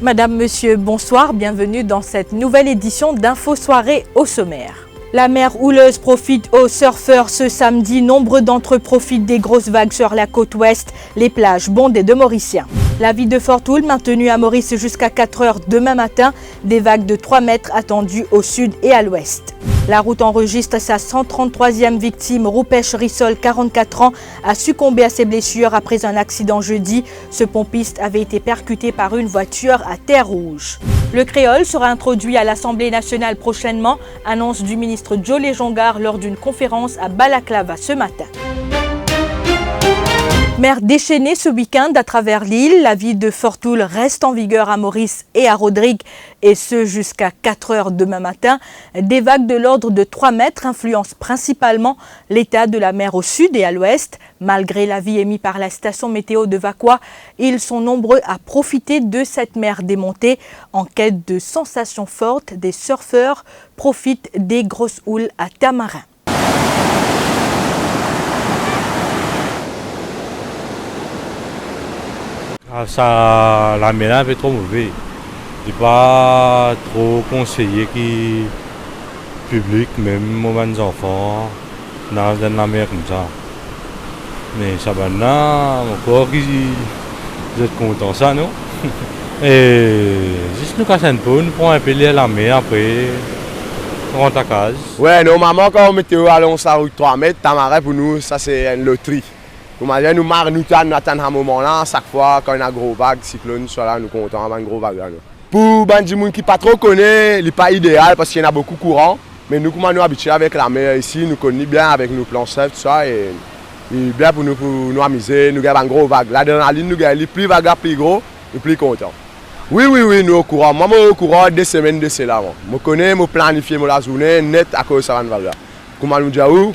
Madame, Monsieur, bonsoir, bienvenue dans cette nouvelle édition d'Info Soirée au sommaire. La mer houleuse profite aux surfeurs ce samedi. Nombreux d'entre eux profitent des grosses vagues sur la côte ouest, les plages bondées de Mauriciens. La ville de Fortoul maintenue à Maurice jusqu'à 4 heures demain matin. Des vagues de 3 mètres attendues au sud et à l'ouest. La route enregistre sa 133e victime. Roupesh Rissol, 44 ans, a succombé à ses blessures après un accident jeudi. Ce pompiste avait été percuté par une voiture à Terre-Rouge. Le créole sera introduit à l'Assemblée nationale prochainement, annonce du ministre Jolé Jongar lors d'une conférence à Balaklava ce matin. Mer déchaînée ce week-end à travers l'île. La ville de Fortoul reste en vigueur à Maurice et à Rodrigue, et ce jusqu'à 4 heures demain matin. Des vagues de l'ordre de 3 mètres influencent principalement l'état de la mer au sud et à l'ouest. Malgré l'avis émis par la station météo de Vacois, ils sont nombreux à profiter de cette mer démontée. En quête de sensations fortes, des surfeurs profitent des grosses houles à Tamarin. La mer est un peu trop mauvaise. Je n'ai pas trop conseillé que le public, même aux enfants, nagent dans la mer comme ça. Mais ça va là, encore, vous êtes contents ça, non? Et juste nous casser un peu, nous prenons un peu la mer après, on rentre à case. Ouais, normalement, quand on météo allons sur la route 3 mètres, Tamarin pour nous, ça c'est une loterie. Nous attendons un moment là, chaque fois quand il y a une grosse vague, cyclone, soit là, nous comptons avoir une grosse vague là. Pour les gens qui ne pas trop connaissent, il n'est pas idéal parce qu'il y en a beaucoup courant. Mais nous, comme nous habitués avec la mer ici, nous connaissons bien avec nos plans surf, tout ça. Et bien pour nous amuser, nous avons une grosse vague. L'adrénaline, nous avons plus vague, plus gros, et plus content. Oui, nous au courant. Moi, je suis au courant 2 semaines de cela. Je connais, je planifie la journée net à cause de cette vague là. Comme nous disons,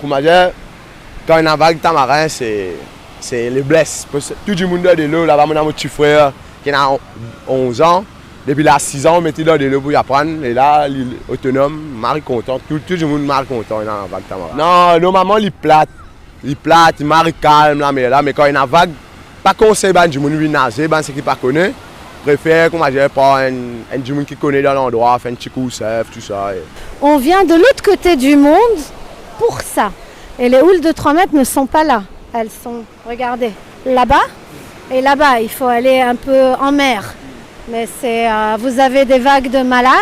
quand il y a une vague Tamarin, c'est les blesses. Tout le monde de l'eau, là-bas, mon petit frère qui a 11 ans. Depuis là, 6 ans, on mettait dans de l'eau pour y apprendre. Et là, il est autonome, Marie content. Tout le monde Marie content dans la vague Tamarin. Non, normalement, il plate. Il plate, il Marie calme là, mais quand il y a une vague, pas conseil du monde qui nager, ceux qui ne connaissent pas. Préfère qu'on ne pas un monde qui connaît dans l'endroit, faire un petit coup surf, tout ça. On vient de l'autre côté du monde pour ça. Et les houles de 3 mètres ne sont pas là. Elles sont, regardez, là-bas. Et là-bas, il faut aller un peu en mer. Mais vous avez des vagues de malades,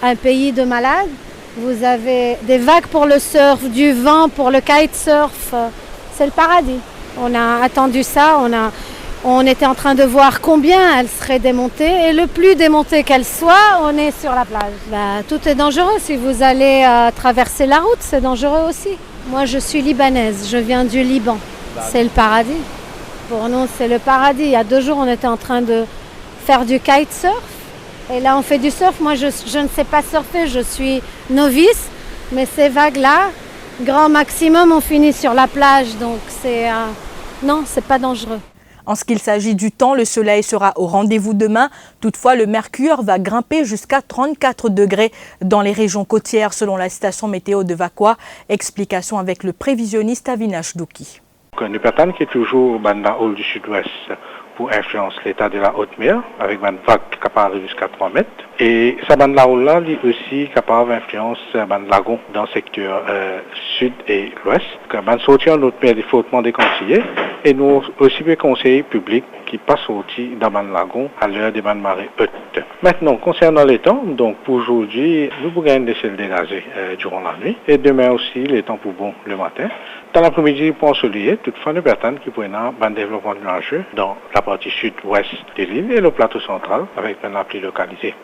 un pays de malades. Vous avez des vagues pour le surf, du vent pour le kitesurf. C'est le paradis. On a attendu ça. On était en train de voir combien elles seraient démontées. Et le plus démontée qu'elles soient, on est sur la plage. Tout est dangereux. Si vous allez traverser la route, c'est dangereux aussi. Moi, je suis libanaise, je viens du Liban. C'est le paradis. Pour nous, c'est le paradis. Il y a 2 jours, on était en train de faire du kitesurf. Et là, on fait du surf. Moi, je ne sais pas surfer, je suis novice. Mais ces vagues-là, grand maximum, on finit sur la plage. Donc, non, c'est pas dangereux. En ce qu'il s'agit du temps, le soleil sera au rendez-vous demain. Toutefois, le mercure va grimper jusqu'à 34 degrés dans les régions côtières selon la station météo de Vacois. Explication avec le prévisionniste Avinash Douki. Une personne qui est toujours dans la haute du sud-ouest pour influencer l'état de la haute mer avec une vague capable jusqu'à 3 mètres. Et ça bande là est aussi capable d'influencer le lagon dans le secteur sud et l'ouest. Quand sortir l'autre mer est fortement déconseillé. Et nous aussi peut conseiller public qui passe sortir dans le lagon à l'heure des marées hautes. Maintenant, concernant les temps, donc pour aujourd'hui, nous pourrons laisser le dégager durant la nuit. Et demain aussi, les temps pour bon le matin. Dans l'après-midi, pour ensoleiller, toutefois, une personne qui pourrait avoir un développement nuageux dans la partie sud-ouest de l'île et le plateau central avec un pluie localisée.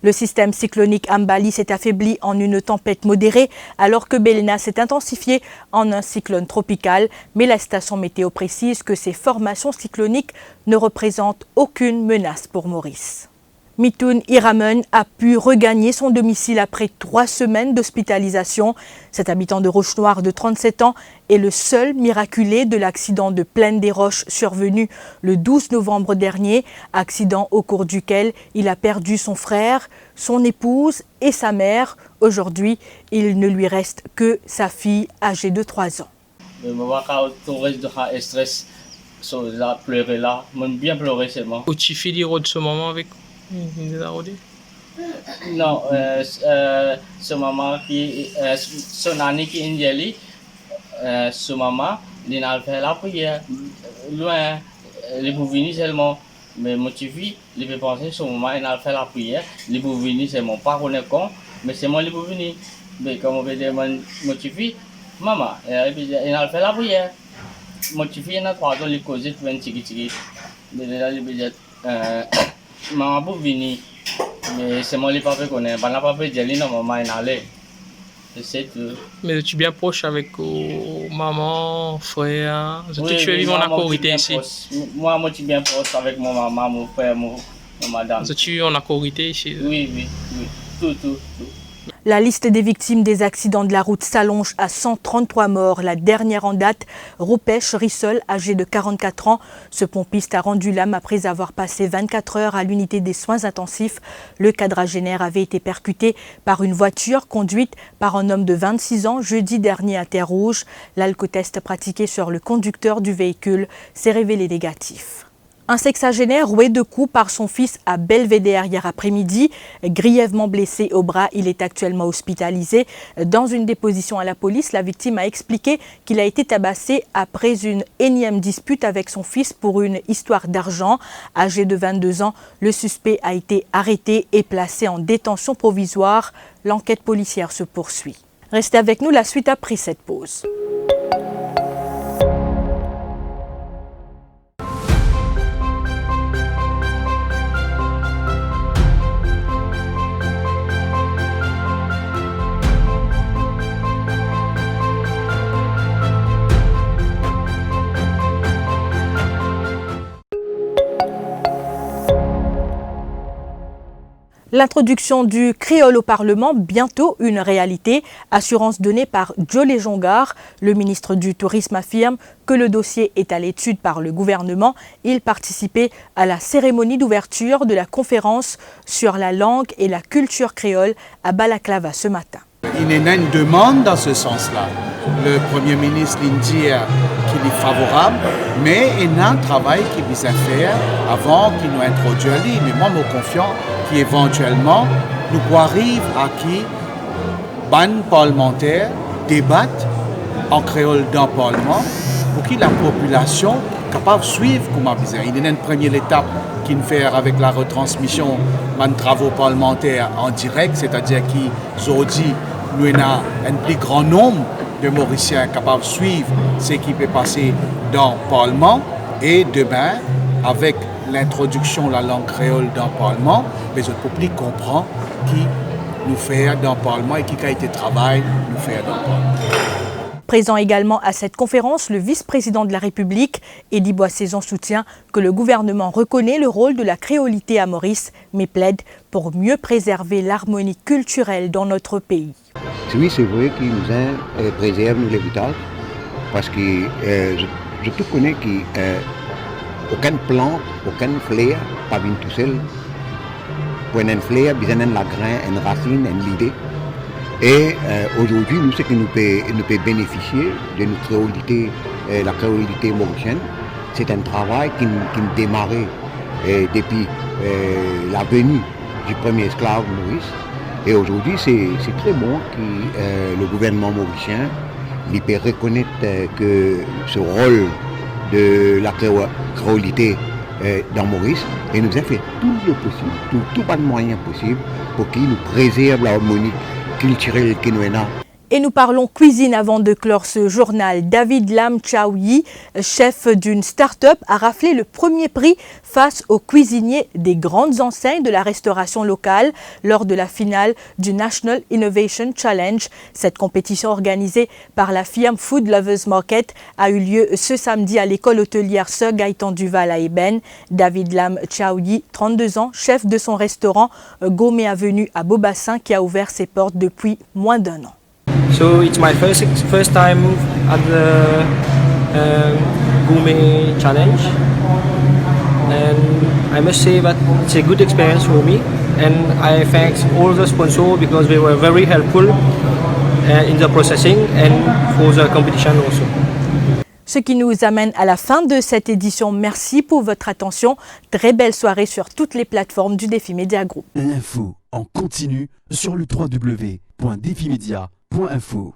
Le système cyclonique Ambali s'est affaibli en une tempête modérée alors que Belena s'est intensifié en un cyclone tropical. Mais la station météo précise que ces formations cycloniques ne représentent aucune menace pour Maurice. Mitoun Iramen a pu regagner son domicile après 3 semaines d'hospitalisation. Cet habitant de Roche-Noire de 37 ans est le seul miraculé de l'accident de Plaine des Roches survenu le 12 novembre dernier, accident au cours duquel il a perdu son frère, son épouse et sa mère. Aujourd'hui, il ne lui reste que sa fille âgée de 3 ans. Bien pleurer seulement. Au Tifili de ce moment avec Non, ce maman qui, son année qui est Injali, ce maman, il a fait la prière, loin, il est venu seulement, mais mon fils, il peut penser ce maman, il a fait la prière, il est venu seulement, pas qu'on est con, mais c'est moi qui est venu. Mais comme on veut dire, mon fils, maman, il a fait la prière. Mon fils, il a 3 ans, il cause 20 mais là, il veut dire, maman pour venir. Mais c'est moi le papa qu'on est. Pendant papa Jelly, non, maman est allée. C'est tout. Mais tu es bien proche avec maman, frère. Oui, Tu es vivant en Corité ici. Moi, je suis bien proche avec mon maman, mon frère, mon madame. Tu es en Corité ici. Oui. Tout. La liste des victimes des accidents de la route s'allonge à 133 morts. La dernière en date, Rupesh Rissol, âgé de 44 ans. Ce pompiste a rendu l'âme après avoir passé 24 heures à l'unité des soins intensifs. Le quadragénaire avait été percuté par une voiture conduite par un homme de 26 ans jeudi dernier à Terre-Rouge. L'alcotest pratiqué sur le conducteur du véhicule s'est révélé négatif. Un sexagénaire roué de coups par son fils à Belvédère hier après-midi. Grièvement blessé au bras, il est actuellement hospitalisé. Dans une déposition à la police, la victime a expliqué qu'il a été tabassé après une énième dispute avec son fils pour une histoire d'argent. Âgé de 22 ans, le suspect a été arrêté et placé en détention provisoire. L'enquête policière se poursuit. Restez avec nous, la suite après cette pause. L'introduction du créole au Parlement, bientôt une réalité. Assurance donnée par Joe Lejongar. Le ministre du Tourisme affirme que le dossier est à l'étude par le gouvernement. Il participait à la cérémonie d'ouverture de la conférence sur la langue et la culture créole à Balaclava ce matin. Il y a une demande dans ce sens-là. Le Premier ministre dit qu'il est favorable, mais il y a un travail qu'il vise à faire avant qu'il nous introduise. Mais moi, je suis confiant qu'éventuellement, nous arrivons à qui les parlementaires débattent en créole dans le Parlement pour que la population soit capable de suivre comment il y a une première étape qui nous fait avec la retransmission des travaux parlementaires en direct, c'est-à-dire qu'aujourd'hui, nous avons un plus grand nombre de Mauriciens capables de suivre ce qui peut passer dans le Parlement. Et demain, avec l'introduction de la langue créole dans le Parlement, les autres publics comprennent qui nous fait dans le Parlement et qui a été travail nous fait dans le Parlement. Présent également à cette conférence, le vice-président de la République, Edi Boissaison, soutient que le gouvernement reconnaît le rôle de la créolité à Maurice, mais plaide pour mieux préserver l'harmonie culturelle dans notre pays. Oui, c'est vrai qu'il nous préserve nous l'héritage, parce que je tout connais qu'aucune plante, aucune fleur, pas vient tout seul. Pour une fleur, il y a la graine, une racine, une idée. Et aujourd'hui, nous, ce qui nous peut bénéficier de notre créolité, la créolité mauricienne, c'est un travail qui nous démarrait depuis la venue du premier esclave Maurice. Et aujourd'hui, c'est très bon que le gouvernement mauricien il peut reconnaître que ce rôle de la créolité dans Maurice et nous a fait tout le possible, tout pas de moyens possible pour qu'il nous préserve l'harmonie culturelle que nous avons. Et nous parlons cuisine avant de clore ce journal. David Lam Chaoui, chef d'une start-up, a raflé le premier prix face aux cuisiniers des grandes enseignes de la restauration locale lors de la finale du National Innovation Challenge. Cette compétition organisée par la firme Food Lovers Market a eu lieu ce samedi à l'école hôtelière Sir Gaëtan Duval à Eben. David Lam Chaoui, 32 ans, chef de son restaurant Gourmet Avenue à Beaubassin qui a ouvert ses portes depuis moins d'1 an. So it's my first time at the Gourmet Challenge, and I must say that it's a good experience for me, and I thank all the sponsors because they were very helpful in the processing and for the competition also. Ce qui nous amène à la fin de cette édition. Merci pour votre attention. Très belle soirée sur toutes les plateformes du Défi Média Group. L'info en continu sur le www.defimedia.info.